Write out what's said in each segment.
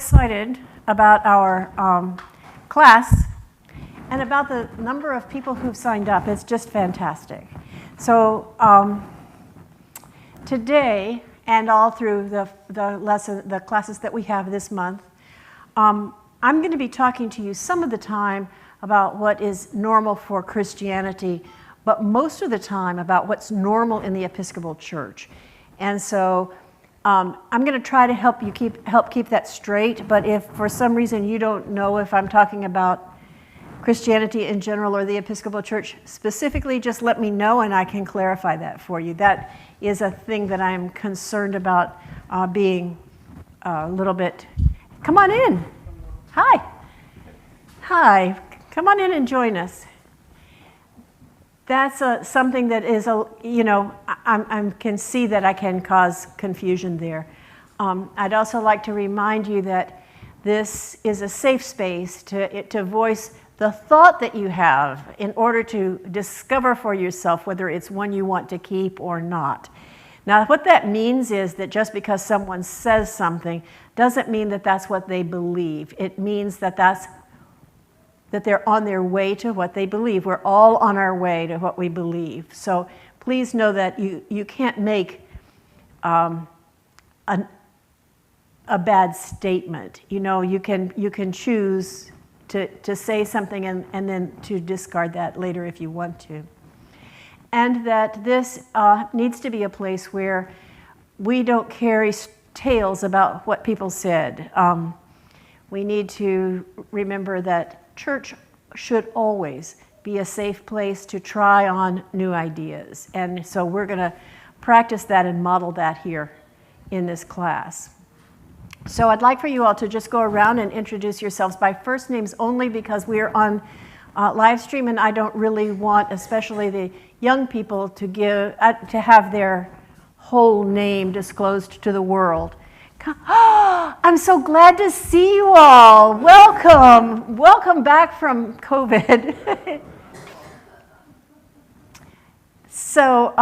excited about our class and about the number of people who've signed up. It's just fantastic. So today and all through the classes that we have this month, I'm going to be talking to you some of the time about what is normal for Christianity, but most of the time about what's normal in the Episcopal Church. And so I'm going to try to help keep that straight, but if for some reason you don't know if I'm talking about Christianity in general or the Episcopal Church specifically, just let me know and I can clarify that for you. That is a thing that I'm concerned about being a little bit. Come on in. Hi. Hi. Come on in and join us. That's something that is, I can see that I can cause confusion there. I'd also like to remind you that this is a safe space to voice the thought that you have in order to discover for yourself whether it's one you want to keep or not. Now, what that means is that just because someone says something doesn't mean that that's what they believe. It means that they're on their way to what they believe. We're all on our way to what we believe. So please know that you can't make a bad statement. You can choose to say something and then to discard that later if you want to. And that this needs to be a place where we don't carry tales about what people said. We need to remember that church should always be a safe place to try on new ideas. And so we're going to practice that and model that here in this class. So I'd like for you all to just go around and introduce yourselves by first names only, because we're on live stream and I don't really want, especially the young people, to have their whole name disclosed to the world. I'm so glad to see you all. Welcome. Welcome back from COVID. So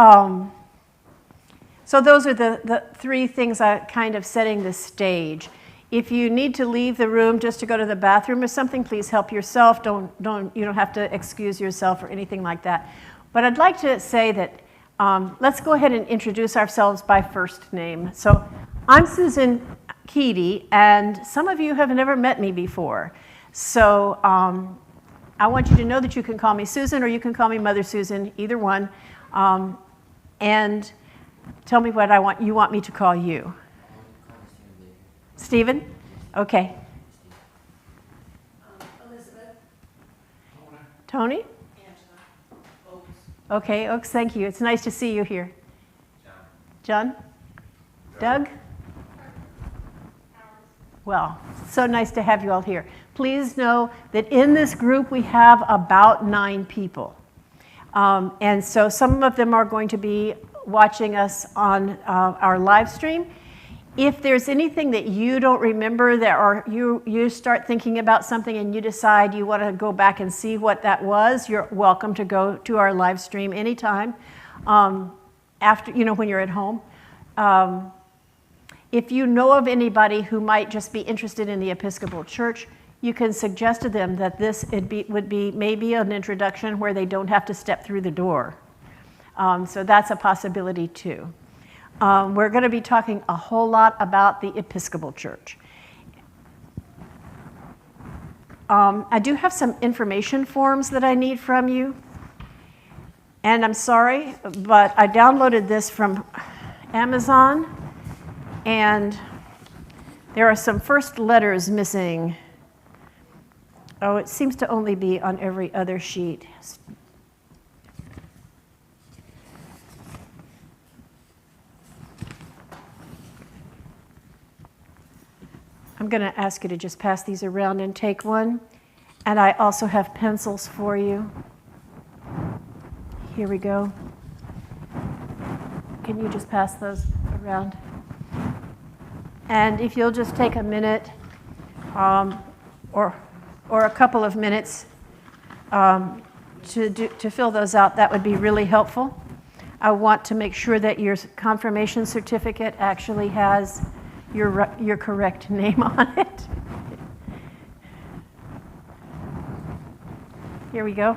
those are the three things kind of setting the stage. If you need to leave the room just to go to the bathroom or something, please help yourself. You don't have to excuse yourself or anything like that. But I'd like to say that let's go ahead and introduce ourselves by first name. So I'm Susan Keedy, and some of you have never met me before. So I want you to know that you can call me Susan or you can call me Mother Susan, either one. And tell me what you want me to call you. Stephen? Okay. Elizabeth. Tony? Angela. Oaks. Okay, Oaks, thank you. It's nice to see you here. John? Doug? Well, so nice to have you all here. Please know that in this group we have about 9 people. And so some of them are going to be watching us on our live stream. If there's anything that you don't remember or you start thinking about something and you decide you want to go back and see what that was, you're welcome to go to our live stream anytime after, when you're at home. If you know of anybody who might just be interested in the Episcopal Church, you can suggest to them that this would be maybe an introduction where they don't have to step through the door. So that's a possibility too. We're going to be talking a whole lot about the Episcopal Church. I do have some information forms that I need from you. And I'm sorry, but I downloaded this from Amazon. And there are some first letters missing. Oh, it seems to only be on every other sheet. I'm going to ask you to just pass these around and take one. And I also have pencils for you. Here we go. Can you just pass those around? And if you'll just take a minute or a couple of minutes to fill those out, that would be really helpful. I want to make sure that your confirmation certificate actually has your correct name on it. Here we go.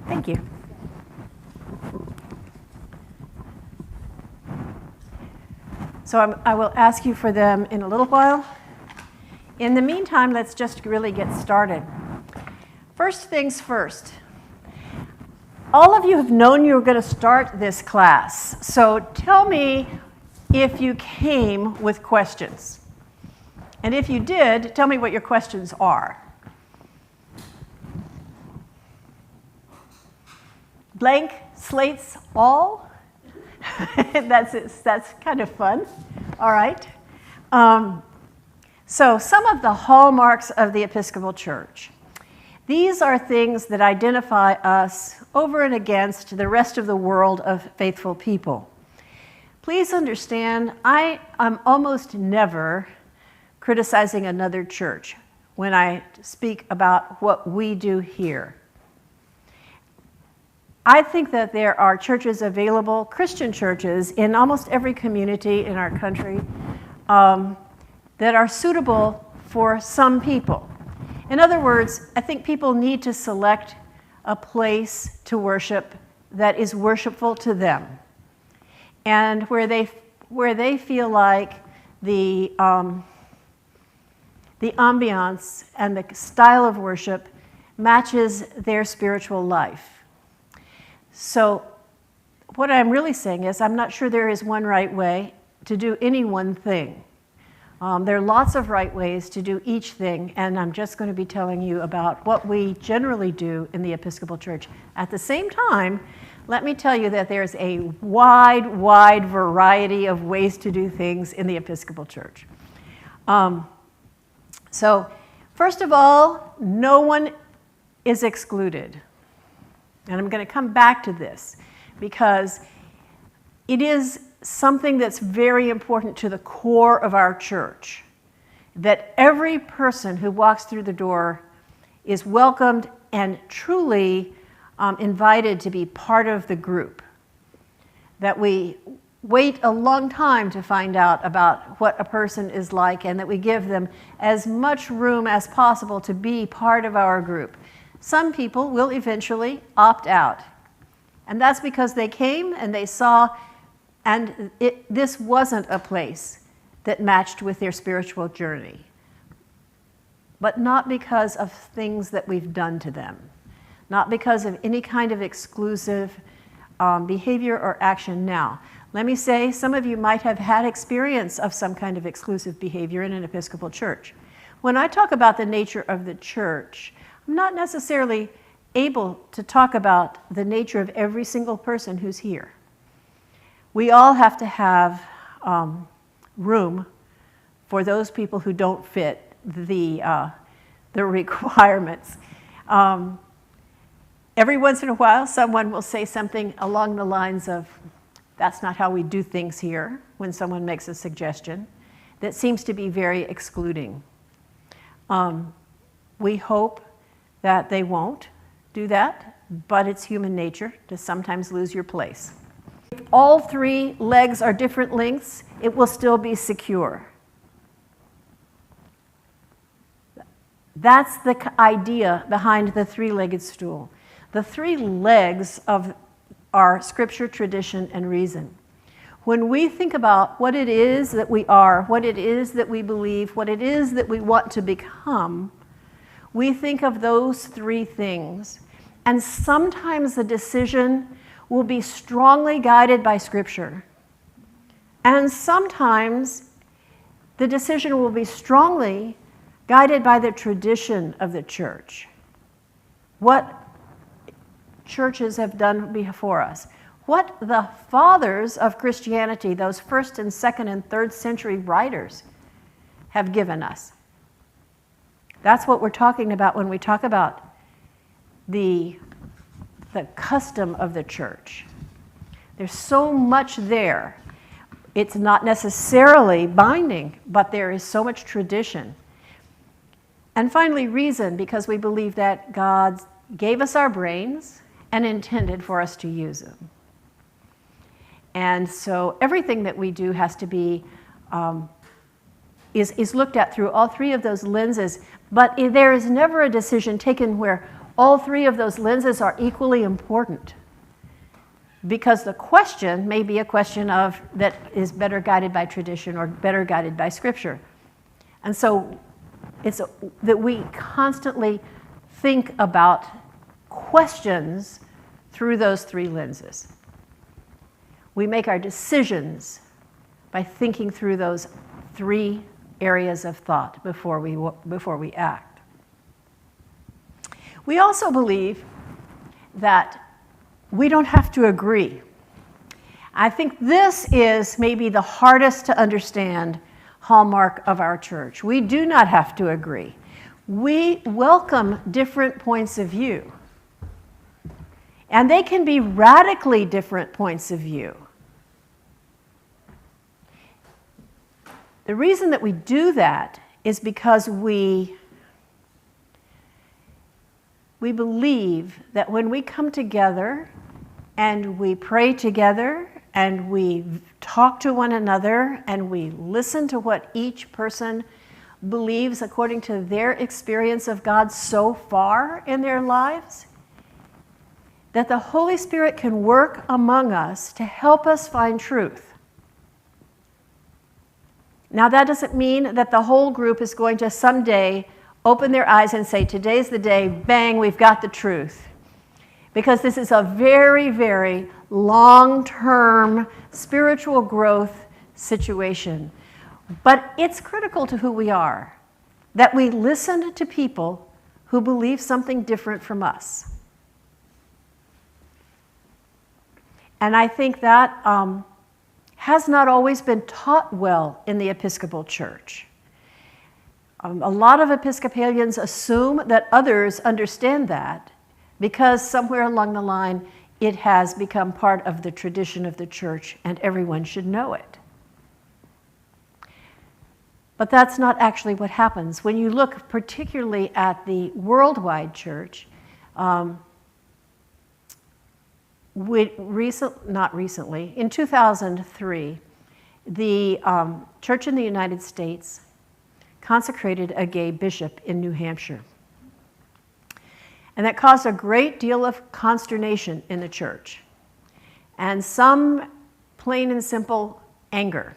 Thank you. So I will ask you for them in a little while. In the meantime, let's just really get started. First things first. All of you have known you were going to start this class. So tell me if you came with questions. And if you did, tell me what your questions are. Blank slates all? That's kind of fun. All right. So some of the hallmarks of the Episcopal Church. These are things that identify us over and against the rest of the world of faithful people. Please understand, I am almost never criticizing another church when I speak about what we do here. I think that there are churches available, Christian churches, in almost every community in our country that are suitable for some people. In other words, I think people need to select a place to worship that is worshipful to them, and where they feel like the ambiance and the style of worship matches their spiritual life. So what I'm really saying is I'm not sure there is one right way to do any one thing. There are lots of right ways to do each thing, and I'm just going to be telling you about what we generally do in the Episcopal Church. At the same time, let me tell you that there's a wide variety of ways to do things in the Episcopal Church. So first of all, no one is excluded. And I'm going to come back to this because it is something that's very important to the core of our church, that every person who walks through the door is welcomed and truly invited to be part of the group, that we wait a long time to find out about what a person is like, and that we give them as much room as possible to be part of our group. Some people will eventually opt out, and that's because they came and they saw, and this wasn't a place that matched with their spiritual journey, but not because of things that we've done to them, not because of any kind of exclusive behavior or action. Now, let me say, some of you might have had experience of some kind of exclusive behavior in an Episcopal church. When I talk about the nature of the church, I'm not necessarily able to talk about the nature of every single person who's here. We all have to have room for those people who don't fit the requirements. Every once in a while, someone will say something along the lines of, "That's not how we do things here," when someone makes a suggestion that seems to be very excluding. We hope that they won't do that, but it's human nature to sometimes lose your place. If all three legs are different lengths, it will still be secure. That's the idea behind the three-legged stool. The three legs of our scripture, tradition, and reason. When we think about what it is that we are, what it is that we believe, what it is that we want to become, we think of those three things. And sometimes the decision will be strongly guided by Scripture. And sometimes the decision will be strongly guided by the tradition of the church. What churches have done before us. What the fathers of Christianity, those first and second and third century writers, have given us. That's what we're talking about when we talk about the custom of the church. There's so much there. It's not necessarily binding, but there is so much tradition. And finally, reason, because we believe that God gave us our brains and intended for us to use them. And so everything that we do has to be, is looked at through all three of those lenses, but there is never a decision taken where all three of those lenses are equally important. Because the question may be a question of that is better guided by tradition or better guided by Scripture. And so it's that we constantly think about questions through those three lenses. We make our decisions by thinking through those three areas of thought before we act. We also believe that we don't have to agree. I think this is maybe the hardest to understand hallmark of our church. We do not have to agree. We welcome different points of view. And they can be radically different points of view. The reason that we do that is because we believe that when we come together and we pray together and we talk to one another and we listen to what each person believes according to their experience of God so far in their lives, that the Holy Spirit can work among us to help us find truth. Now, that doesn't mean that the whole group is going to someday open their eyes and say, today's the day, bang, we've got the truth. Because this is a very, very long-term spiritual growth situation. But it's critical to who we are, that we listen to people who believe something different from us. And I think that has not always been taught well in the Episcopal Church. A lot of Episcopalians assume that others understand that because somewhere along the line it has become part of the tradition of the church and everyone should know it. But that's not actually what happens. When you look particularly at the worldwide church, in 2003, the church in the United States consecrated a gay bishop in New Hampshire. And that caused a great deal of consternation in the church and some plain and simple anger.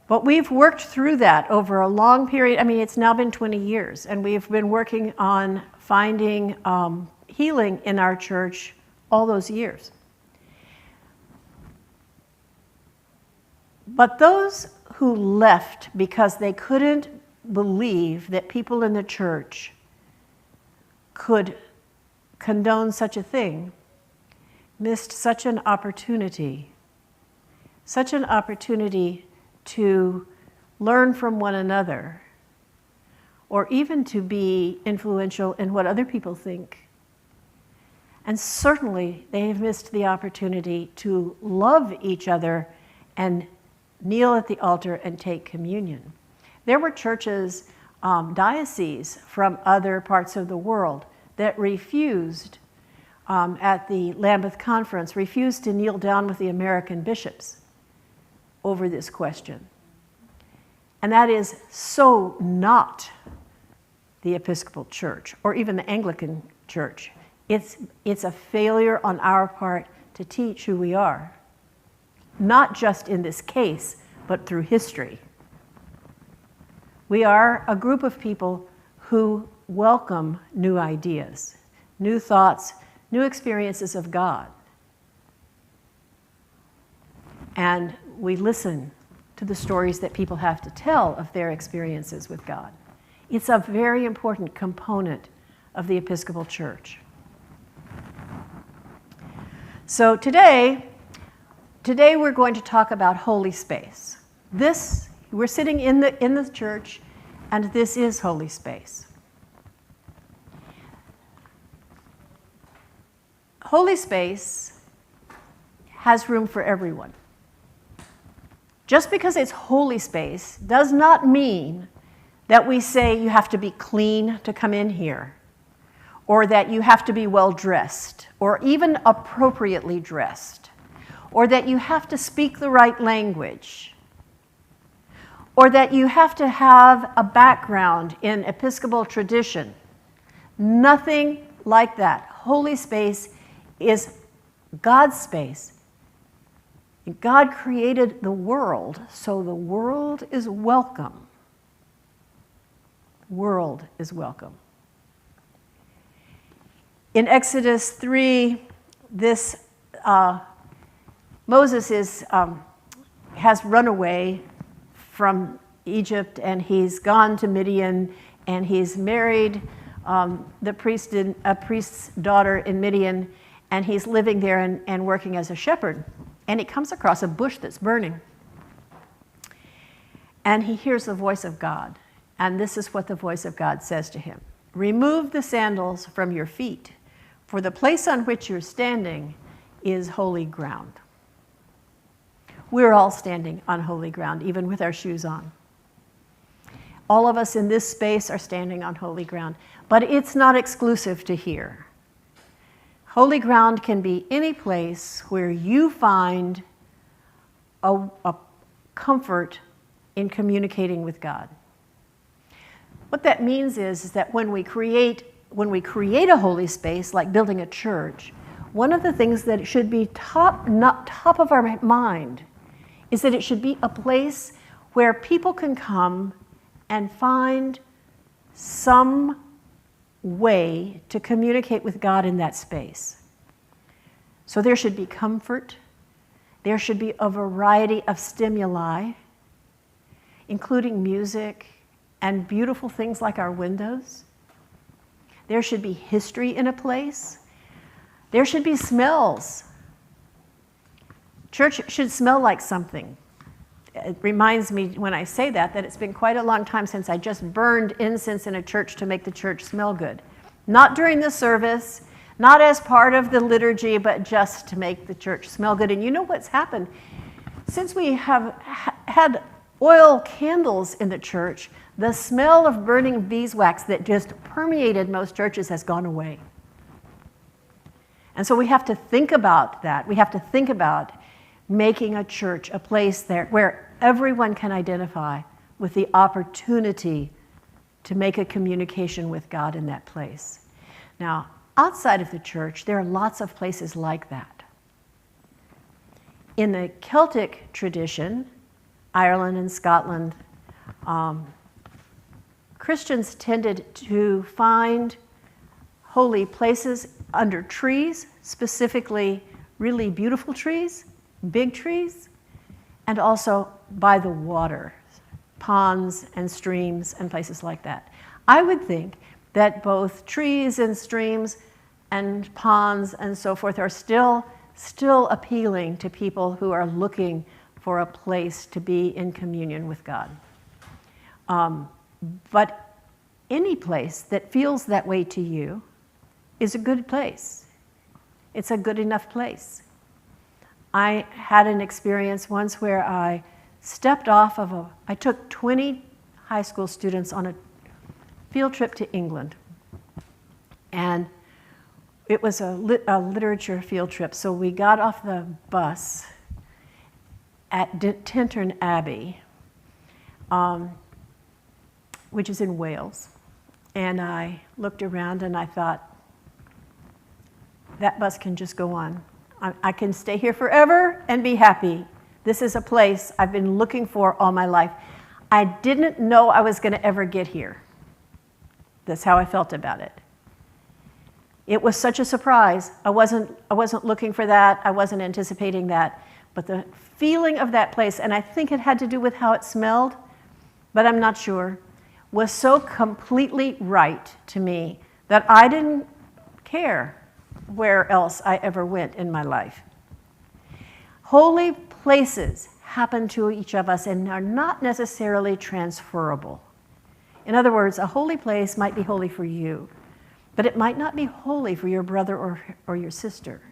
But we've worked through that over a long period. I mean, it's now been 20 years, and we've been working on finding healing in our church all those years. But those who left because they couldn't believe that people in the church could condone such a thing missed such an opportunity to learn from one another, or even to be influential in what other people think. And certainly they have missed the opportunity to love each other and kneel at the altar and take communion. There were churches, dioceses from other parts of the world that refused, at the Lambeth Conference, refused to kneel down with the American bishops over this question. And that is so not the Episcopal Church or even the Anglican Church. It's a failure on our part to teach who we are, not just in this case, but through history. We are a group of people who welcome new ideas, new thoughts, new experiences of God. And we listen to the stories that people have to tell of their experiences with God. It's a very important component of the Episcopal Church. So today we're going to talk about holy space. We're sitting in the church, and this is holy space. Holy space has room for everyone. Just because it's holy space does not mean that we say you have to be clean to come in here, or that you have to be well dressed, or even appropriately dressed, or that you have to speak the right language, or that you have to have a background in Episcopal tradition. Nothing like that. Holy space is God's space. God created the world, so the world is welcome. The world is welcome. In Exodus 3, Moses has run away from Egypt, and he's gone to Midian, and he's married a priest's daughter in Midian, and he's living there and working as a shepherd. And he comes across a bush that's burning. And he hears the voice of God. And this is what the voice of God says to him. Remove the sandals from your feet, for the place on which you're standing is holy ground. We're all standing on holy ground, even with our shoes on. All of us in this space are standing on holy ground, but it's not exclusive to here. Holy ground can be any place where you find a comfort in communicating with God. What that means is that when we create a holy space, like building a church, one of the things that should be top of our mind is that it should be a place where people can come and find some way to communicate with God in that space. So there should be comfort. There should be a variety of stimuli, including music and beautiful things like our windows. There should be history in a place. There should be smells. Church should smell like something. It reminds me when I say that it's been quite a long time since I just burned incense in a church to make the church smell good. Not during the service, not as part of the liturgy, but just to make the church smell good. And you know what's happened? Since we have had oil candles in the church, the smell of burning beeswax that just permeated most churches has gone away. And so we have to think about that. We have to think about making a church a place there where everyone can identify with the opportunity to make a communication with God in that place. Now, outside of the church, there are lots of places like that. In the Celtic tradition, Ireland and Scotland, Christians tended to find holy places under trees, specifically really beautiful trees, big trees, and also by the water, ponds and streams and places like that. I would think that both trees and streams and ponds and so forth are still appealing to people who are looking for a place to be in communion with God. But any place that feels that way to you is a good place. It's a good enough place. I had an experience once where I stepped off of I took 20 high school students on a field trip to England. And it was a literature field trip. So we got off the bus at Tintern Abbey, which is in Wales. And I looked around and I thought, that bus can just go on. I can stay here forever and be happy. This is a place I've been looking for all my life. I didn't know I was going to ever get here. That's how I felt about it. It was such a surprise. I wasn't looking for that. I wasn't anticipating that. But the feeling of that place, and I think it had to do with how it smelled, but I'm not sure, was so completely right to me that I didn't care where else I ever went in my life. Holy places happen to each of us and are not necessarily transferable. In other words, a holy place might be holy for you, but it might not be holy for your brother or your sister.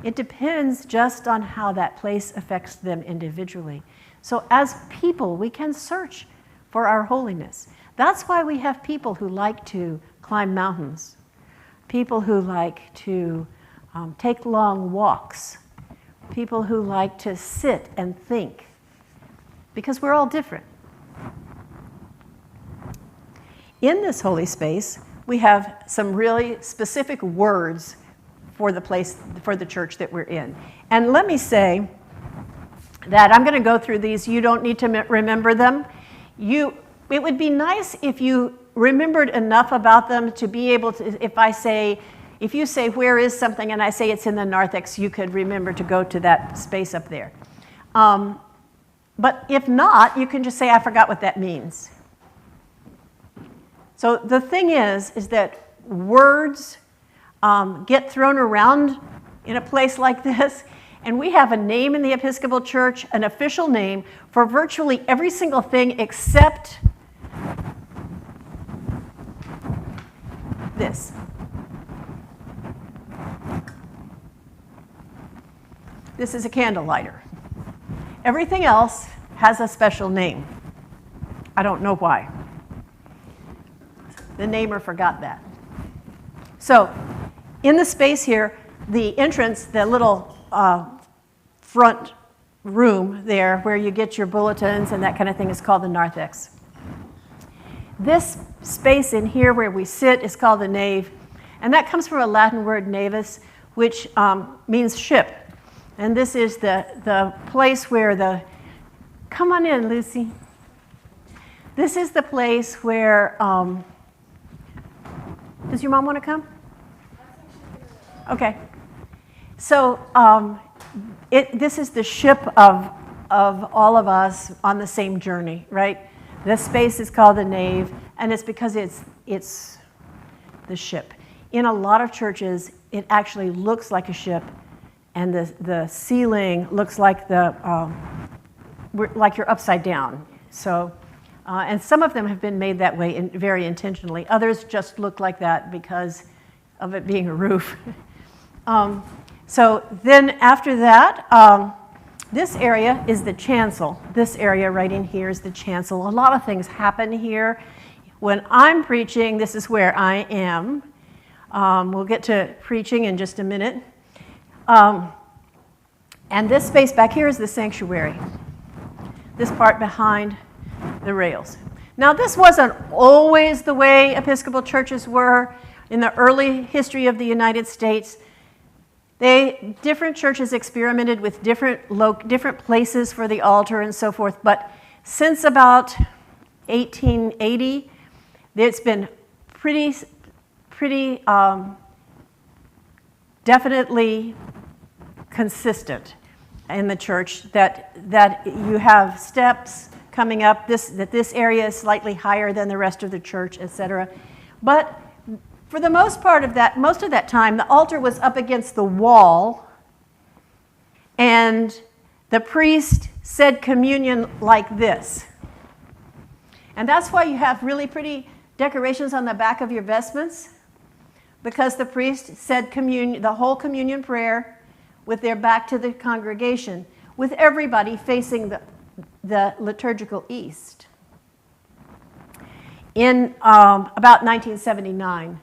It depends just on how that place affects them individually. So as people, we can search for our holiness. That's why we have people who like to climb mountains, people who like to take long walks, people who like to sit and think, because we're all different. In this holy space, we have some really specific words for the place, for the church that we're in. And let me say that I'm going to go through these. You don't need to remember them. It would be nice if you remembered enough about them to be able to, if you say, where is something, and I say it's in the narthex, you could remember to go to that space up there. But if not, you can just say, I forgot what that means. So the thing is that words get thrown around in a place like this, and we have a name in the Episcopal Church, an official name, for virtually every single thing except this. This is a candle lighter. Everything else has a special name. I don't know why. The namer forgot that. So, in the space here, the entrance, the little front room there where you get your bulletins and that kind of thing is called the narthex. This space in here where we sit is called the nave, and that comes from a Latin word navis, which means ship. And this is the place where come on in, Lucy. This is the place where, does your mom want to come? Okay. So this is the ship of all of us on the same journey, right? This space is called the nave, and it's because it's the ship. In a lot of churches, it actually looks like a ship, and the ceiling looks like like you're upside down. So, and some of them have been made that way very intentionally. Others just look like that because of it being a roof. So then after that, this area is the chancel. This area right in here is the chancel. A lot of things happen here. When I'm preaching, this is where I am. We'll get to preaching in just a minute. And this space back here is the sanctuary. This part behind the rails. Now, this wasn't always the way Episcopal churches were. In the early history of the United States, different churches experimented with different places for the altar and so forth. But since about 1880, it's been pretty definitely consistent in the church that you have steps coming up. That this area is slightly higher than the rest of the church, etc. But for the most part of that, most of that time, the altar was up against the wall, and the priest said communion like this. And that's why you have really pretty decorations on the back of your vestments, because the priest said the whole communion prayer with their back to the congregation, with everybody facing the liturgical east. In about 1979,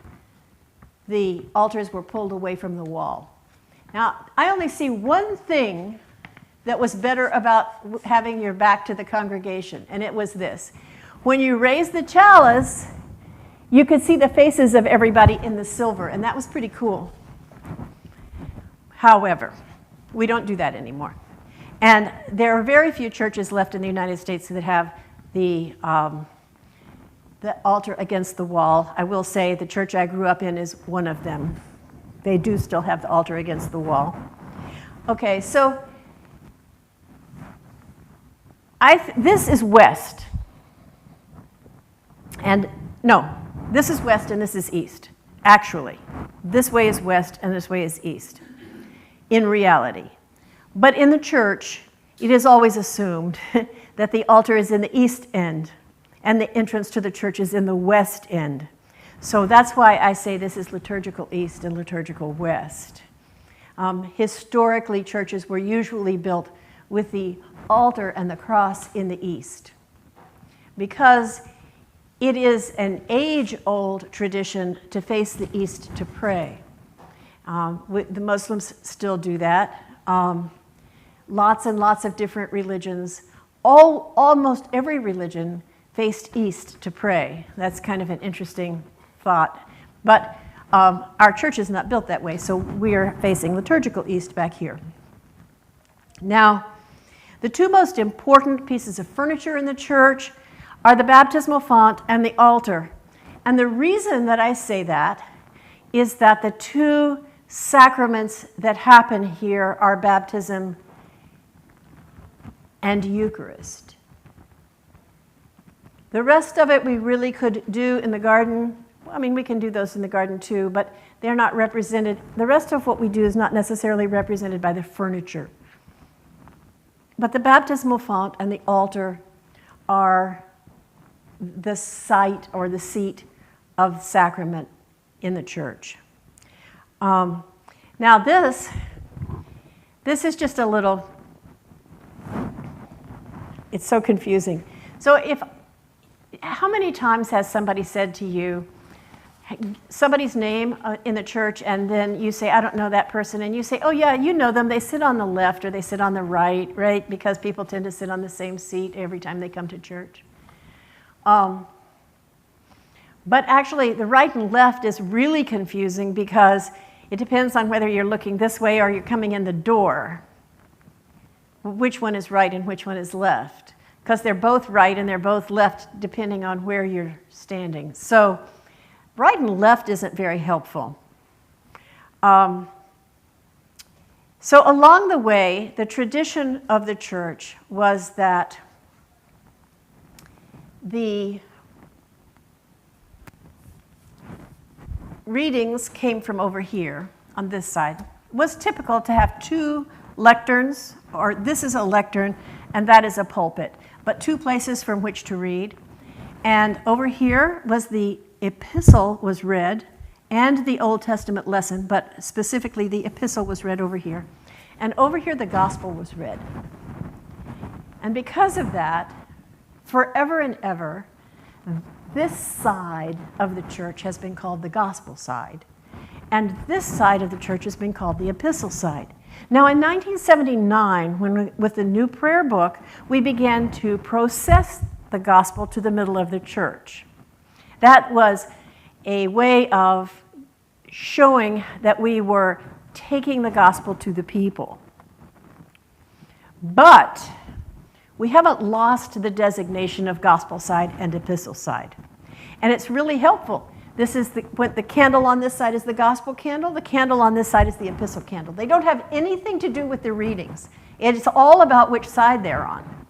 the altars were pulled away from the wall. Now, I only see one thing that was better about having your back to the congregation, and it was this. When you raised the chalice, you could see the faces of everybody in the silver, and that was pretty cool. However, we don't do that anymore. And there are very few churches left in the United States that have the altar against the wall. I will say the church I grew up in is one of them. They do still have the altar against the wall. Okay, so this is west. And no, this is west and this is east. Actually, this way is west and this way is east, in reality. But in the church, it is always assumed that the altar is in the east end and the entrance to the church is in the west end. So that's why I say this is liturgical east and liturgical west. Historically, churches were usually built with the altar and the cross in the east, because it is an age-old tradition to face the east to pray. The Muslims still do that. Lots and lots of different religions, almost every religion faced east to pray. That's kind of an interesting thought. But our church is not built that way, so we are facing liturgical east back here. Now, the two most important pieces of furniture in the church are the baptismal font and the altar. And the reason that I say that is that the two sacraments that happen here are baptism and Eucharist. The rest of it we really could do in the garden. I mean, we can do those in the garden too, but they're not represented. The rest of what we do is not necessarily represented by the furniture. But the baptismal font and the altar are the site or the seat of sacrament in the church. Now this is just a little, it's so confusing. So how many times has somebody said to you, somebody's name in the church, and then you say, I don't know that person, and you say, oh yeah, you know them, they sit on the left or they sit on the right, right? Because people tend to sit on the same seat every time they come to church. But actually, the right and left is really confusing because it depends on whether you're looking this way or you're coming in the door. Which one is right and which one is left? Because they're both right and they're both left depending on where you're standing. So right and left isn't very helpful. So along the way, the tradition of the church was that the readings came from over here on this side. It was typical to have two lecterns, or this is a lectern and that is a pulpit, but two places from which to read. And over here was the epistle was read and the Old Testament lesson, but specifically the epistle was read over here. And over here the gospel was read. And because of that, forever and ever, this side of the church has been called the gospel side. And this side of the church has been called the epistle side. Now in 1979, with the new prayer book, we began to process the gospel to the middle of the church. That was a way of showing that we were taking the gospel to the people. But we haven't lost the designation of gospel side and epistle side. And it's really helpful. This is the candle on this side is the gospel candle. The candle on this side is the epistle candle. They don't have anything to do with the readings. It's all about which side they're on.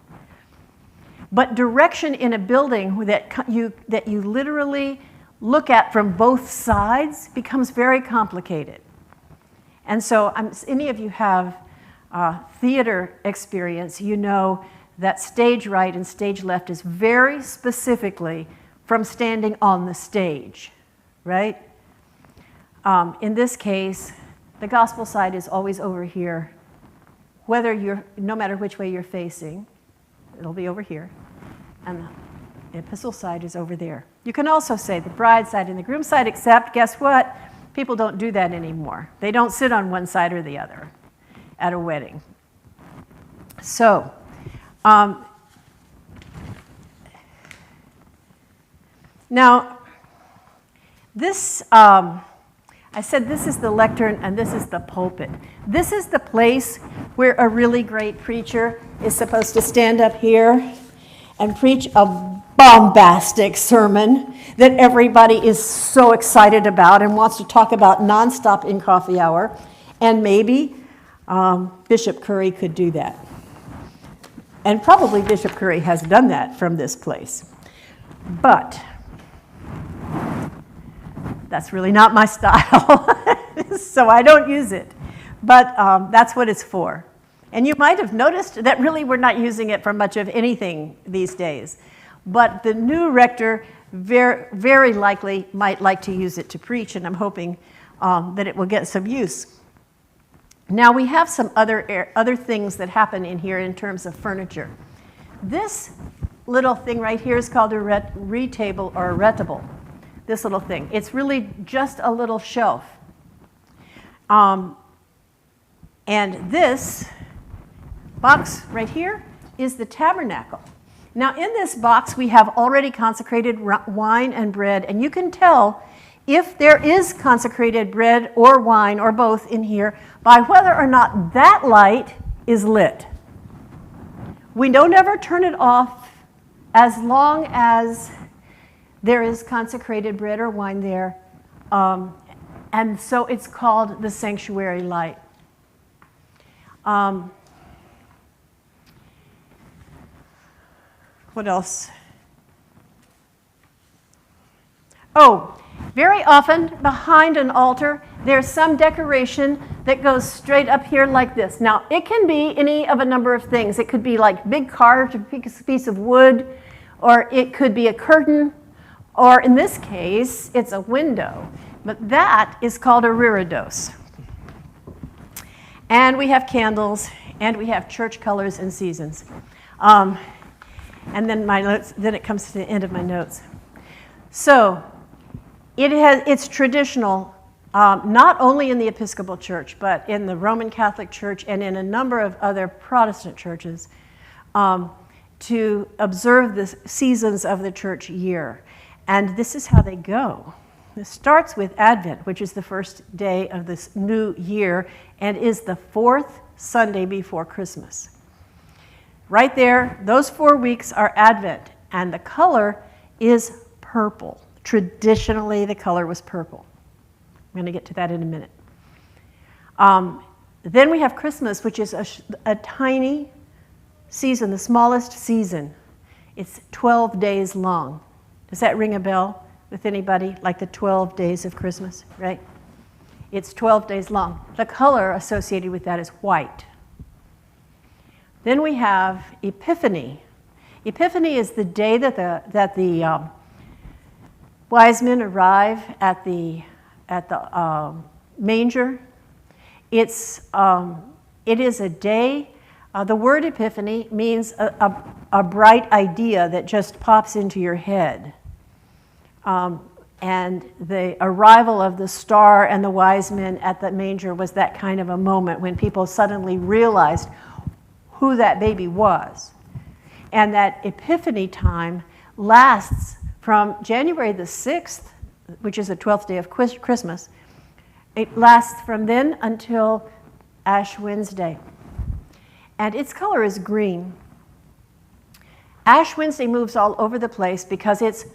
But direction in a building that you literally look at from both sides becomes very complicated. And so any of you have theater experience, you know that stage right and stage left is very specifically from standing on the stage, right? In this case, the gospel side is always over here. No matter which way you're facing, it'll be over here. And the epistle side is over there. You can also say the bride side and the groom side, except guess what? People don't do that anymore. They don't sit on one side or the other at a wedding. So, now, this, I said this is the lectern and this is the pulpit. This is the place where a really great preacher is supposed to stand up here and preach a bombastic sermon that everybody is so excited about and wants to talk about nonstop in coffee hour. And maybe Bishop Curry could do that. And probably Bishop Curry has done that from this place. But that's really not my style, so I don't use it. But that's what it's for. And you might have noticed that really we're not using it for much of anything these days. But the new rector very, very likely might like to use it to preach, and I'm hoping that it will get some use. Now we have some other things that happen in here in terms of furniture. This little thing right here is called a retable or a retable. This little thing. It's really just a little shelf. And this box right here is the tabernacle. Now in this box we have already consecrated wine and bread, and you can tell if there is consecrated bread or wine or both in here by whether or not that light is lit. We don't ever turn it off as long as there is consecrated bread or wine there. And so it's called the sanctuary light. What else? Oh, very often behind an altar, there's some decoration that goes straight up here like this. Now, it can be any of a number of things. It could be like big carved piece of wood, or it could be a curtain, or in this case, it's a window. But that is called a reredos. And we have candles, and we have church colors and seasons. And then my notes, then it comes to the end of my notes. So it's traditional, not only in the Episcopal Church, but in the Roman Catholic Church and in a number of other Protestant churches, to observe the seasons of the church year. And this is how they go. It starts with Advent, which is the first day of this new year and is the fourth Sunday before Christmas. Right there, those 4 weeks are Advent, and the color is purple. Traditionally, the color was purple. I'm going to get to that in a minute. Then we have Christmas, which is a tiny season, the smallest season. It's 12 days long. Does that ring a bell with anybody? Like the 12 days of Christmas, right? It's 12 days long. The color associated with that is white. Then we have Epiphany. Epiphany is the day that the wise men arrive at the manger. It is a day. The word epiphany means a bright idea that just pops into your head. And the arrival of the star and the wise men at the manger was that kind of a moment when people suddenly realized who that baby was. And that Epiphany time lasts from January the 6th, which is the 12th day of Christmas. It lasts from then until Ash Wednesday. And its color is green. Ash Wednesday moves all over the place because it's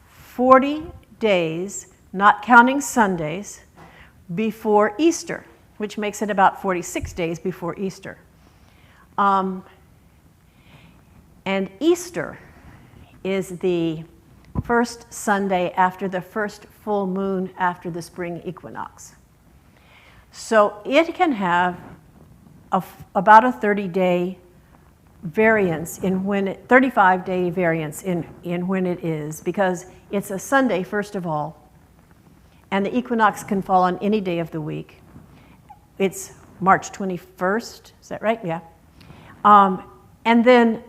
40 days, not counting Sundays, before Easter, which makes it about 46 days before Easter. And Easter is the first Sunday after the first full moon after the spring equinox. So it can have about a 30-day variance in when 35-day variance in when it is, because it's a Sunday, first of all, and the equinox can fall on any day of the week. It's March 21st, is that right? Yeah. And then,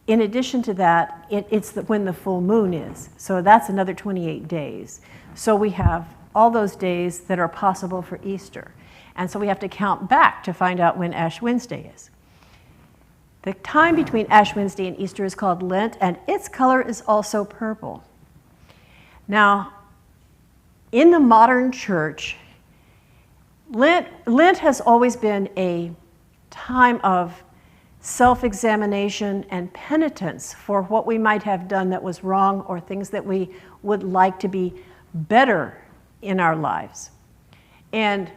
in addition to that, it's when the full moon is. So that's another 28 days. So we have all those days that are possible for Easter. And so we have to count back to find out when Ash Wednesday is. The time between Ash Wednesday and Easter is called Lent, and its color is also purple. Now, in the modern church, Lent has always been a time of self-examination and penitence for what we might have done that was wrong or things that we would like to be better in our lives. And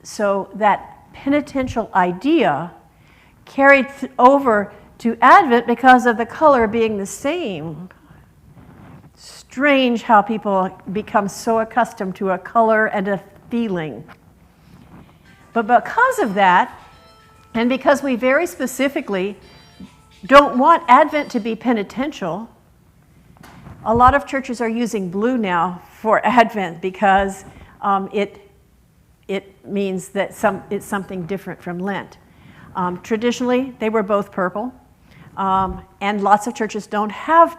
so that penitential idea carried over to Advent because of the color being the same. Strange how people become so accustomed to a color and a feeling. But because of that, and because we very specifically don't want Advent to be penitential, a lot of churches are using blue now for Advent because it means that it's something different from Lent. Traditionally, they were both purple. And lots of churches don't have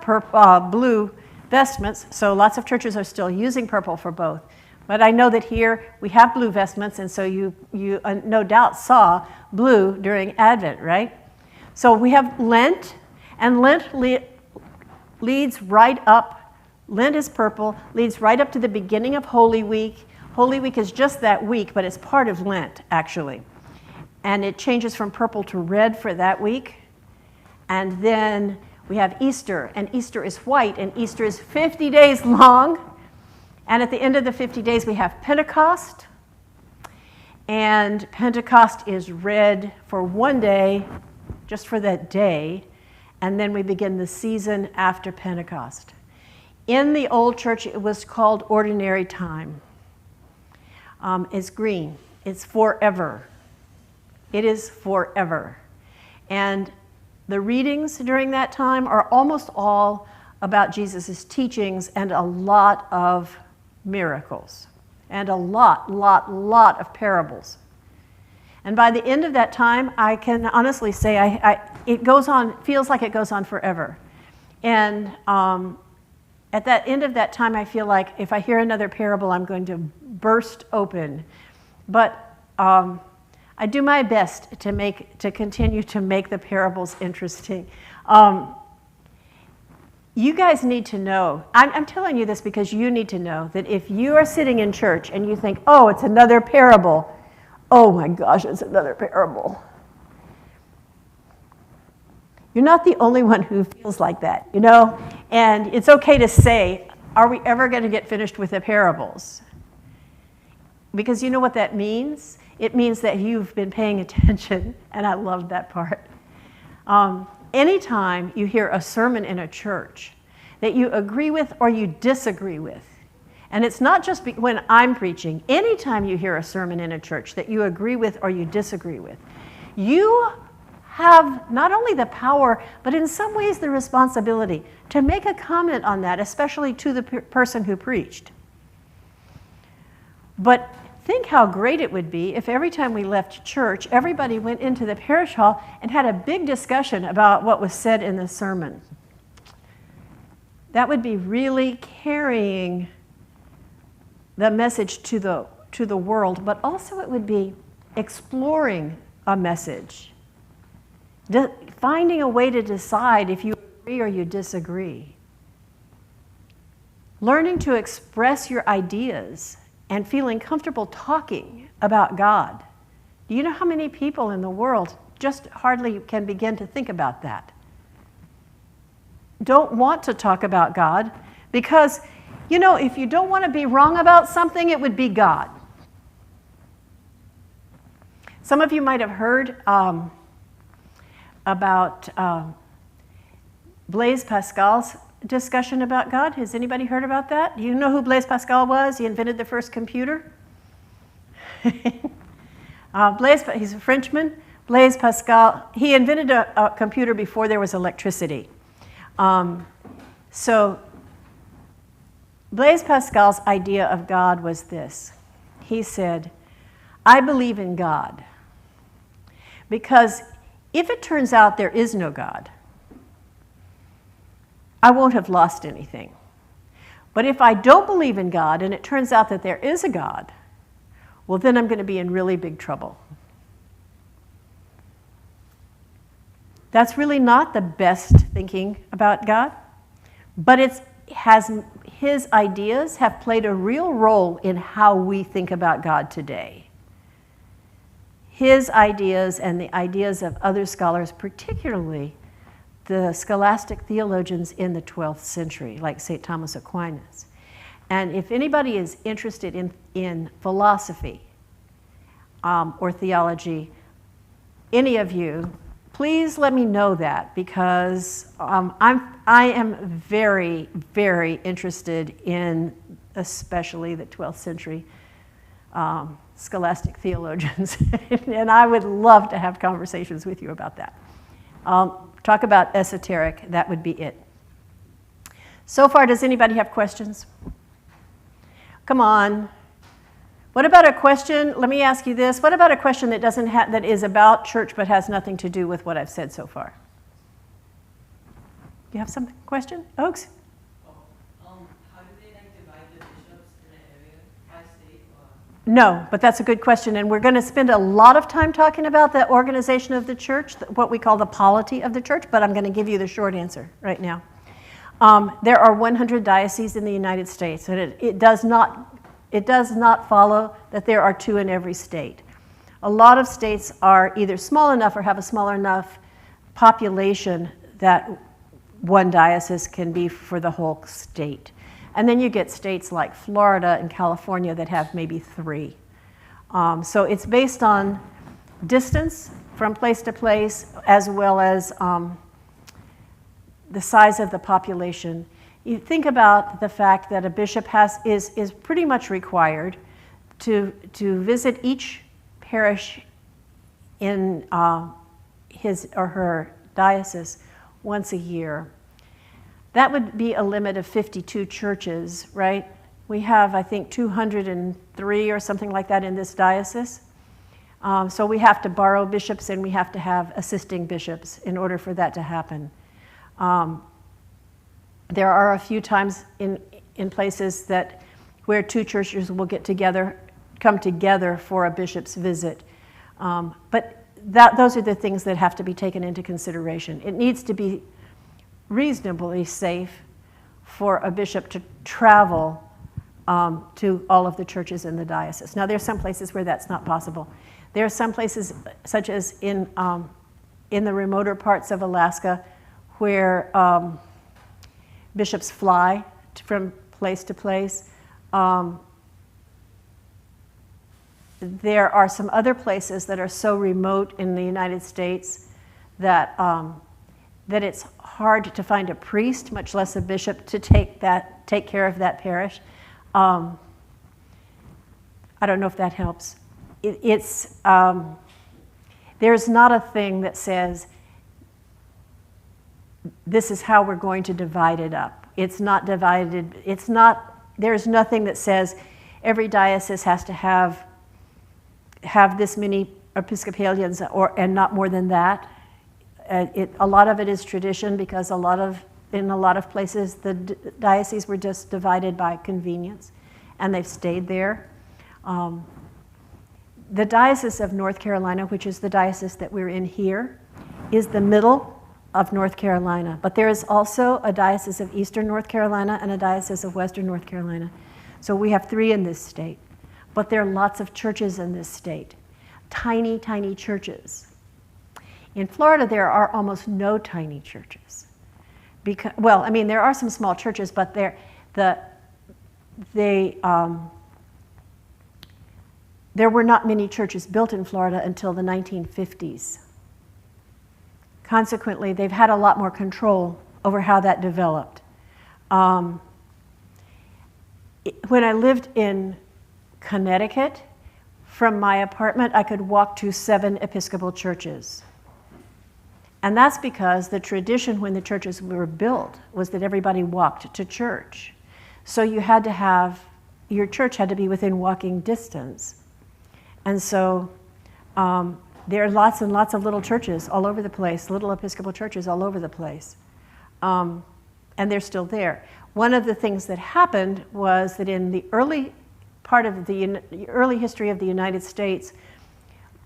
blue vestments, so lots of churches are still using purple for both. But I know that here we have blue vestments, and so you no doubt saw blue during Advent, right? So we have Lent, and Lent leads right up. Lent is purple, leads right up to the beginning of Holy Week. Holy Week is just that week, but it's part of Lent, actually. And it changes from purple to red for that week. And then we have Easter, and Easter is white, and Easter is 50 days long. And at the end of the 50 days, we have Pentecost. And Pentecost is red for one day, just for that day. And then we begin the season after Pentecost. In the old church, it was called ordinary time. It's green. It's forever. It is forever. And the readings during that time are almost all about Jesus' teachings and a lot of miracles and a lot of parables. And by the end of that time, I can honestly say it goes on, feels like it goes on forever. And at that end of that time, I feel like if I hear another parable, I'm going to burst open. But I do my best to continue to make the parables interesting. You guys need to know, I'm telling you this because you need to know that if you are sitting in church and you think, oh, it's another parable, oh my gosh, it's another parable. You're not the only one who feels like that, you know? And it's okay to say, are we ever going to get finished with the parables? Because you know what that means? It means that you've been paying attention, and I love that part. Anytime you hear a sermon in a church that you agree with or you disagree with, and it's not just when I'm preaching, anytime you hear a sermon in a church that you agree with or you disagree with, you have not only the power, but in some ways the responsibility to make a comment on that, especially to the person who preached. But think how great it would be if every time we left church, everybody went into the parish hall and had a big discussion about what was said in the sermon. That would be really carrying the message to the world, but also it would be exploring a message, finding a way to decide if you agree or you disagree, learning to express your ideas and feeling comfortable talking about God. Do you know how many people in the world just hardly can begin to think about that? Don't want to talk about God because, you know, if you don't want to be wrong about something, it would be God. Some of you might have heard about Blaise Pascal's discussion about God. Has anybody heard about that? Do you know who Blaise Pascal was? He invented the first computer. He's a Frenchman. Blaise Pascal, he invented a computer before there was electricity. So Blaise Pascal's idea of God was this. He said, I believe in God because if it turns out there is no God, I won't have lost anything. But if I don't believe in God and it turns out that there is a God, well, then I'm going to be in really big trouble. That's really not the best thinking about God, but his ideas have played a real role in how we think about God today. His ideas and the ideas of other scholars, particularly the scholastic theologians in the 12th century, like St. Thomas Aquinas. And if anybody is interested in philosophy or theology, any of you, please let me know that because I am very, very interested in especially the 12th century scholastic theologians. And I would love to have conversations with you about that. Talk about esoteric, that would be it. So far, does anybody have questions? Come on. What about a question? Let me ask you this. What about a question that that is about church but has nothing to do with what I've said so far? you have some question? Oaks? How do they like divide the bishops in an area by state or? No, but that's a good question, and we're going to spend a lot of time talking about the organization of the church, what we call the polity of the church, but I'm going to give you the short answer right now. There are 100 dioceses in the United States, and it does not follow that there are 2 in every state. A lot of states are either small enough or have a small enough population that one diocese can be for the whole state. And then you get states like Florida and California that have maybe 3. So it's based on distance from place to place, as well as the size of the population. You think about the fact that a bishop is pretty much required to visit each parish in his or her diocese once a year. That would be a limit of 52 churches, right? We have, I think, 203 or something like that in this diocese. So we have to borrow bishops and we have to have assisting bishops in order for that to happen. There are a few times in places where 2 churches will come together for a bishop's visit. But those are the things that have to be taken into consideration. It needs to be reasonably safe for a bishop to travel to all of the churches in the diocese. Now, there are some places where that's not possible. There are some places, such as in the remoter parts of Alaska, where bishops fly from place to place. There are some other places that are so remote in the United States that it's hard to find a priest, much less a bishop, to take care of that parish. I don't know if that helps. There's not a thing that says this is how we're going to divide it up. It's not divided. There's nothing that says every diocese has to have this many Episcopalians and not more than that. A lot of it is tradition, because in a lot of places the dioceses were just divided by convenience, and they've stayed there. The Diocese of North Carolina, which is the diocese that we're in here, is the middle of North Carolina. But there is also a Diocese of Eastern North Carolina and a Diocese of Western North Carolina. So we have 3 in this state. But there are lots of churches in this state, tiny, tiny churches. In Florida, there are almost no tiny churches. There are some small churches, but there were not many churches built in Florida until the 1950s. Consequently, they've had a lot more control over how that developed. When I lived in Connecticut, from my apartment, I could walk to 7 Episcopal churches. And that's because the tradition when the churches were built was that everybody walked to church. So your church had to be within walking distance. And so there are lots and lots of little churches all over the place, little Episcopal churches all over the place. And they're still there. One of the things that happened was that in the early history of the United States,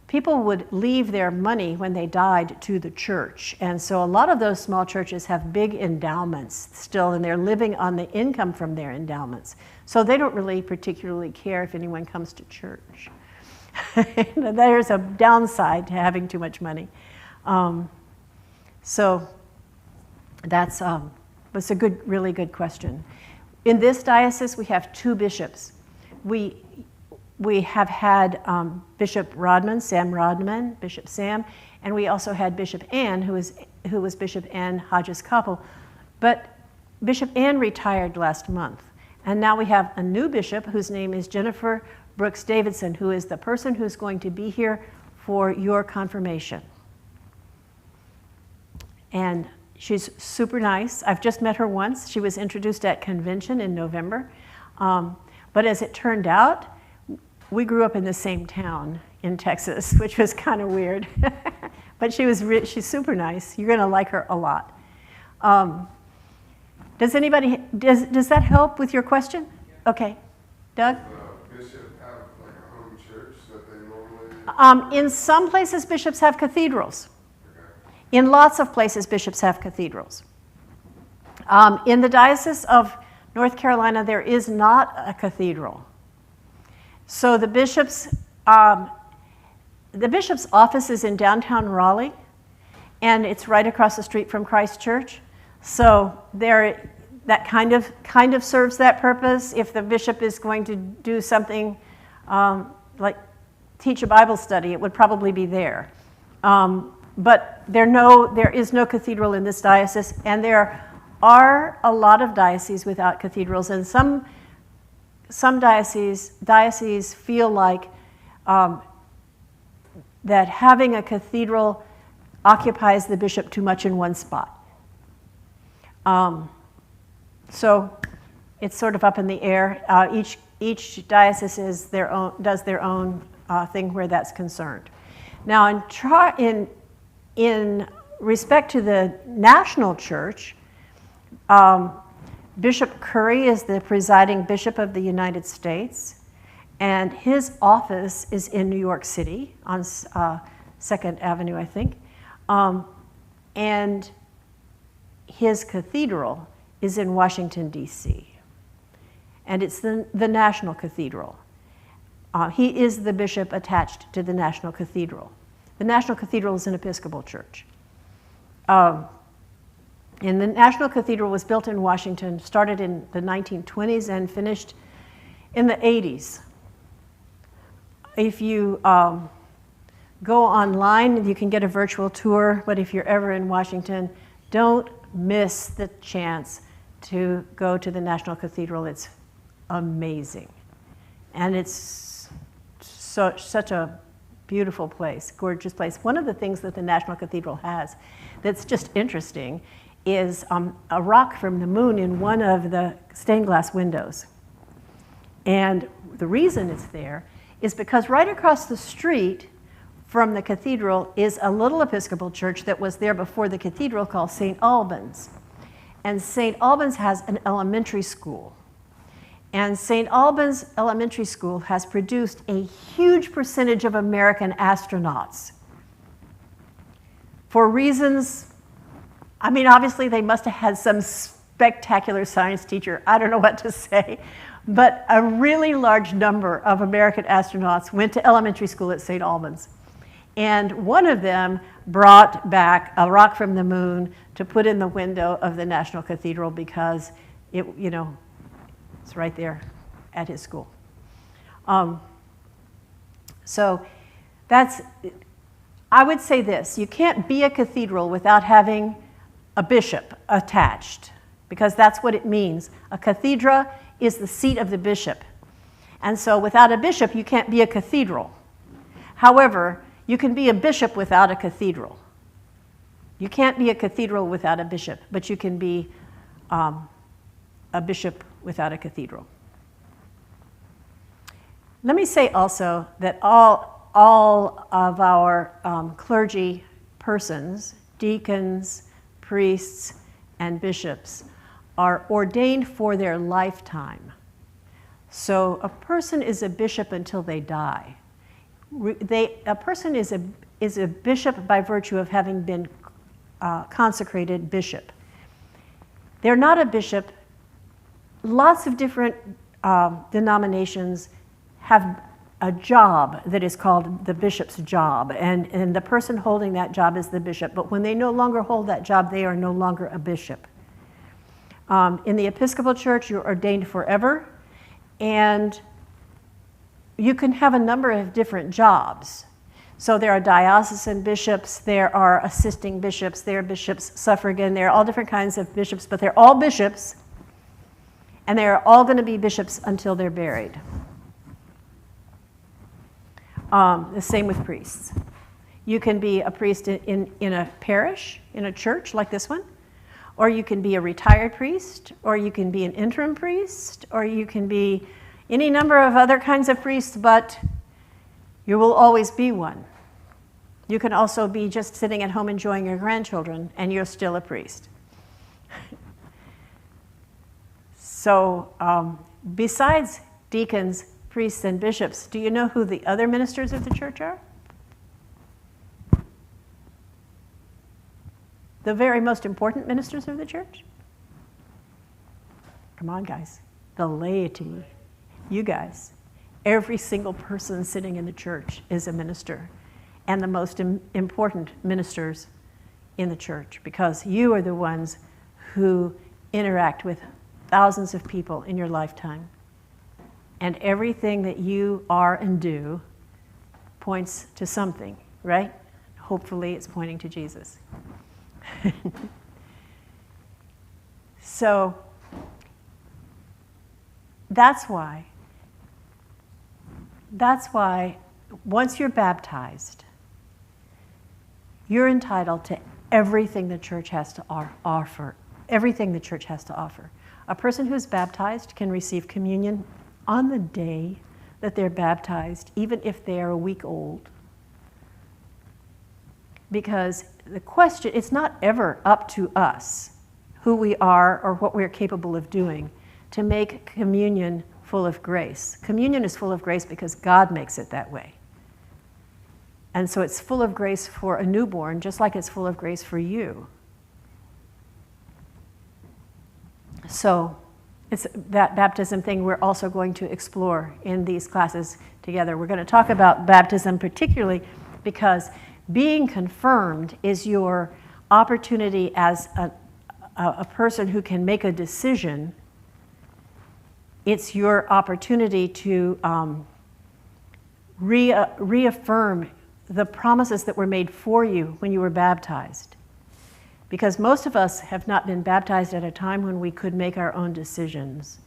people would leave their money when they died to the church. And so a lot of those small churches have big endowments still, and they're living on the income from their endowments. So they don't really particularly care if anyone comes to church. There's a downside to having too much money. So that's a really good question. In this diocese, we have 2 bishops. We have had Bishop Rodman, Sam Rodman, Bishop Sam, and we also had Bishop Ann, who was Bishop Ann Hodges Koppel. But Bishop Ann retired last month, and now we have a new bishop whose name is Jennifer Brooks Davidson, who is the person who's going to be here for your confirmation. And she's super nice. I've just met her once. She was introduced at convention in November. But as it turned out, we grew up in the same town in Texas, which was kind of weird. But she's super nice. You're going to like her a lot. Does that help with your question? Okay. Doug? Bishop have like a home church that they normally? In some places, bishops have cathedrals. Okay. In lots of places, bishops have cathedrals. In the Diocese of North Carolina, there is not a cathedral. So the bishop's office is in downtown Raleigh, and it's right across the street from Christ Church. So that kind of serves that purpose. If the bishop is going to do something like teach a Bible study, it would probably be there. But there is no cathedral in this diocese, and there are a lot of dioceses without cathedrals, and some dioceses feel like that having a cathedral occupies the bishop too much in one spot. So it's sort of up in the air. Each diocese does their own thing where that's concerned. Now, in respect to the national church, Bishop Curry is the presiding bishop of the United States, and his office is in New York City on 2nd Avenue, I think. And his cathedral is in Washington, D.C., and it's the National Cathedral. He is the bishop attached to the National Cathedral. The National Cathedral is an Episcopal church. And the National Cathedral was built in Washington, started in the 1920s and finished in the 80s. If you go online, you can get a virtual tour, but if you're ever in Washington, don't miss the chance to go to the National Cathedral. It's amazing. And it's such a beautiful place, gorgeous place. One of the things that the National Cathedral has that's just interesting is a rock from the moon in one of the stained glass windows. And the reason it's there is because right across the street from the cathedral is a little Episcopal church that was there before the cathedral called St. Albans. And St. Albans has an elementary school. And St. Albans Elementary School has produced a huge percentage of American astronauts. For reasons, I mean, obviously they must have had some spectacular science teacher, I don't know what to say, but a really large number of American astronauts went to elementary school at St. Albans. And one of them brought back a rock from the moon to put in the window of the National Cathedral because it's right there at his school. So I would say this, you can't be a cathedral without having a bishop attached, because that's what it means. A cathedra is the seat of the bishop. And so without a bishop, you can't be a cathedral. However, you can be a bishop without a cathedral. You can't be a cathedral without a bishop, but you can be a bishop without a cathedral. Let me say also that all of our clergy persons, deacons, priests, and bishops are ordained for their lifetime. So a person is a bishop until they die. A person is a bishop by virtue of having been consecrated bishop. They're not a bishop. Lots of different denominations have a job that is called the bishop's job, and the person holding that job is the bishop. But when they no longer hold that job, they are no longer a bishop. In the Episcopal Church, you're ordained forever, and you can have a number of different jobs. So there are diocesan bishops, there are assisting bishops, there are bishops suffragan, there are all different kinds of bishops, but they're all bishops, and they're all going to be bishops until they're buried. The same with priests. You can be a priest in a parish, in a church like this one, or you can be a retired priest, or you can be an interim priest, or you can be any number of other kinds of priests, but you will always be one. You can also be just sitting at home enjoying your grandchildren, and you're still a priest. So besides deacons, priests, and bishops, do you know who the other ministers of the church are? The very most important ministers of the church? Come on, guys. The laity. You guys. Every single person sitting in the church is a minister, and the most important ministers in the church, because you are the ones who interact with thousands of people in your lifetime. And everything that you are and do points to something, right? Hopefully it's pointing to Jesus. So that's why once you're baptized, you're entitled to everything the church has to offer. Everything the church has to offer. A person who's baptized can receive communion on the day that they're baptized, even if they are a week old. Because the question, it's not ever up to us who we are or what we're capable of doing to make communion full of grace. Communion is full of grace because God makes it that way. And so it's full of grace for a newborn, just like it's full of grace for you. So it's that baptism thing we're also going to explore in these classes together. We're going to talk about baptism particularly because being confirmed is your opportunity as a person who can make a decision. It's your opportunity to reaffirm the promises that were made for you when you were baptized. Because most of us have not been baptized at a time when we could make our own decisions.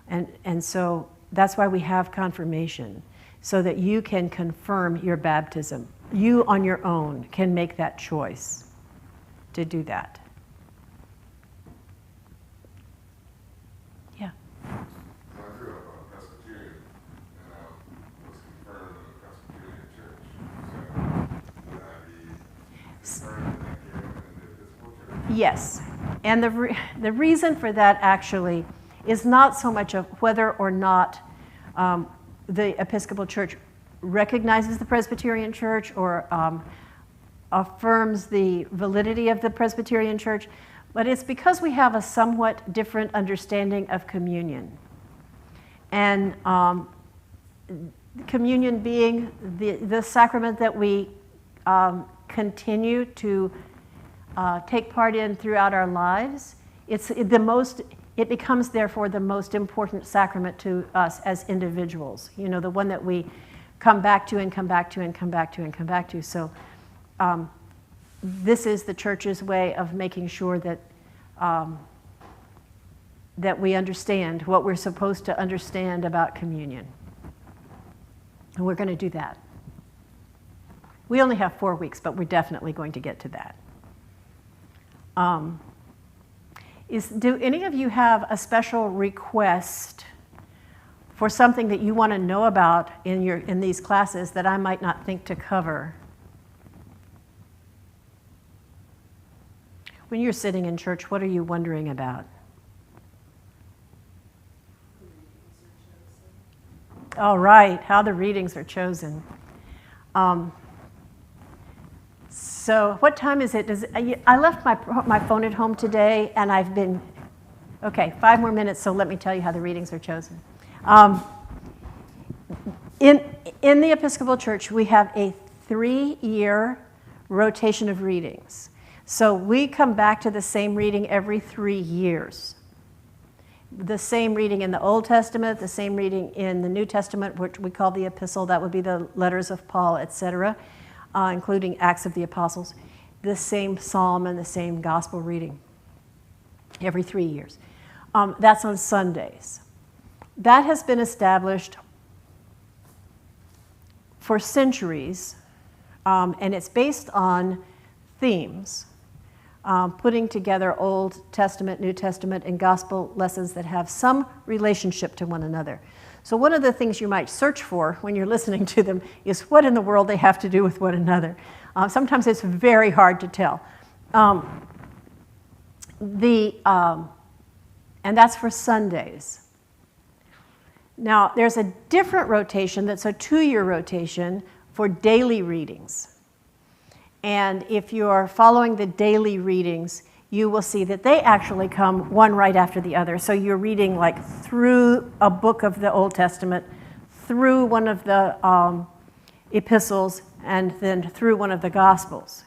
And so that's why we have confirmation, so that you can confirm your baptism. You on your own can make that choice to do that. Yeah. I grew up Presbyterian, and I was confirmed in the Presbyterian church. So would I be confirmed in that area in the Episcopal church? Yes. And the reason for that actually is not so much of whether or not the Episcopal Church recognizes the Presbyterian Church or affirms the validity of the Presbyterian Church, but it's because we have a somewhat different understanding of communion. And communion being the sacrament that we continue to take part in throughout our lives, it becomes therefore the most important sacrament to us as individuals. You know, the one that we come back to and come back to and come back to and come back to. So this is the church's way of making sure that that we understand what we're supposed to understand about communion. And we're going to do that. We only have 4 weeks, but we're definitely going to get to that. Do any of you have a special request for something that you want to know about in these classes that I might not think to cover? When you're sitting in church, what are you wondering about? All right, how the readings are chosen. So what time is it? I left my phone at home today, and I've been, okay, 5 more minutes, so let me tell you how the readings are chosen. In the Episcopal Church, we have a 3-year rotation of readings. So we come back to the same reading every 3 years. The same reading in the Old Testament, the same reading in the New Testament, which we call the epistle, that would be the letters of Paul, etc., including Acts of the Apostles, the same psalm and the same gospel reading every 3 years. That's on Sundays. That has been established for centuries, and it's based on themes, putting together Old Testament, New Testament, and gospel lessons that have some relationship to one another. So one of the things you might search for when you're listening to them is what in the world they have to do with one another. Sometimes it's very hard to tell. and that's for Sundays. Now, there's a different rotation that's a 2-year rotation for daily readings. And if you are following the daily readings, you will see that they actually come one right after the other. So you're reading like through a book of the Old Testament, through one of the epistles, and then through one of the Gospels.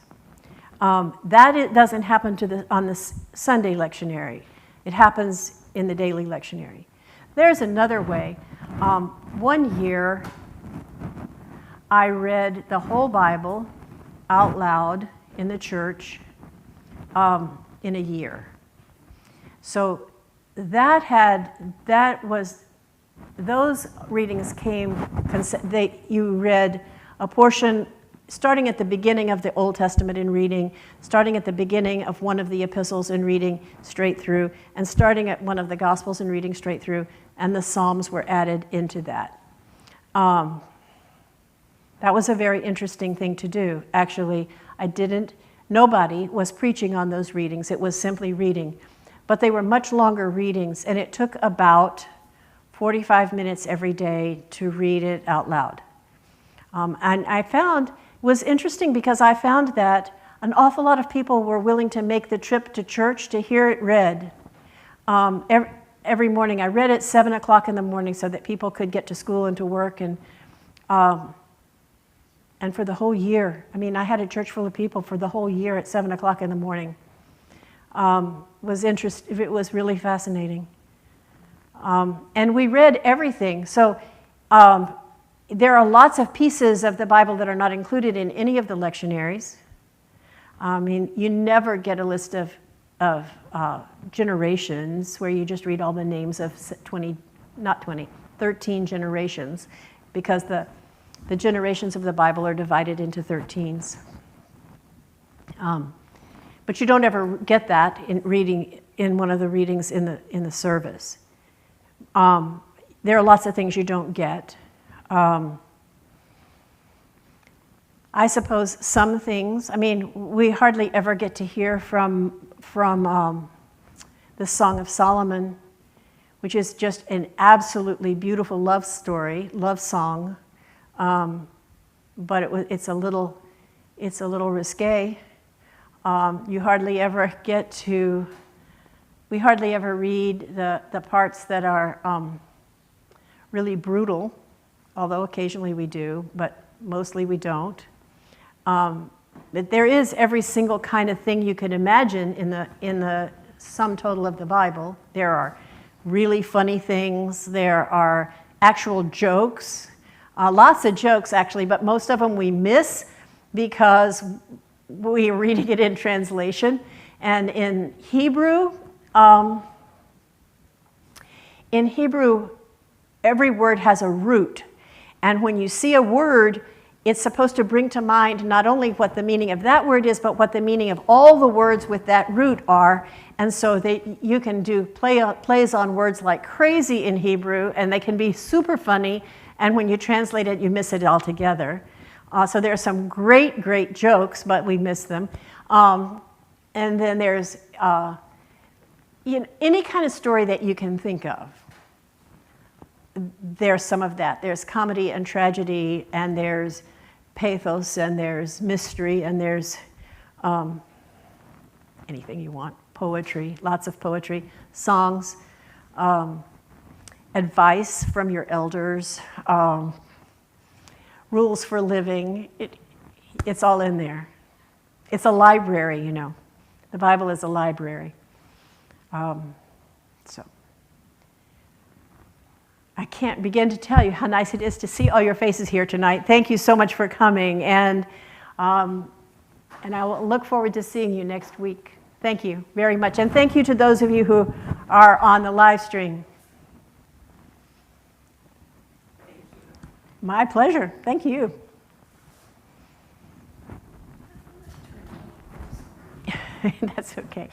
It doesn't happen on the Sunday lectionary. It happens in the daily lectionary. There's another way. One year, I read the whole Bible out loud in the church in a year. So those readings you read a portion starting at the beginning of the Old Testament and reading, starting at the beginning of one of the epistles and reading straight through, and starting at one of the Gospels and reading straight through, and the Psalms were added into that. That was a very interesting thing to do. Actually, nobody was preaching on those readings. It was simply reading. But they were much longer readings, and it took about 45 minutes every day to read it out loud. And it was interesting because I found that an awful lot of people were willing to make the trip to church to hear it read. Every morning, I read at 7 o'clock in the morning so that people could get to school and to work. And for the whole year, I had a church full of people for the whole year at 7 o'clock in the morning. It was really fascinating. And we read everything. So there are lots of pieces of the Bible that are not included in any of the lectionaries. You never get a list of generations where you just read all the names of 13 generations, because the generations of the Bible are divided into 13s. But you don't ever get that in one of the readings in the service. There are lots of things you don't get. I suppose some things, we hardly ever get to hear from the Song of Solomon, which is just an absolutely beautiful love song, but it's a little risque. We hardly ever read the parts that are really brutal, although occasionally we do, but mostly we don't. But there is every single kind of thing you could imagine in the sum total of the Bible. There are really funny things. There are actual jokes, lots of jokes actually, but most of them we miss because we are reading it in translation. And in Hebrew, every word has a root. And when you see a word, it's supposed to bring to mind not only what the meaning of that word is, but what the meaning of all the words with that root are. And so you can do plays on words like crazy in Hebrew, and they can be super funny, and when you translate it, you miss it altogether. So there are some great, great jokes, but we miss them. And then there's any kind of story that you can think of. There's some of that. There's comedy and tragedy, and there's pathos, and there's mystery, and there's anything you want. Poetry, lots of poetry, songs, advice from your elders, rules for living. It's all in there. It's a library, The Bible is a library. So I can't begin to tell you how nice it is to see all your faces here tonight. Thank you so much for coming, and I will look forward to seeing you next week. Thank you very much, and thank you to those of you who are on the live stream. My pleasure. Thank you. That's okay.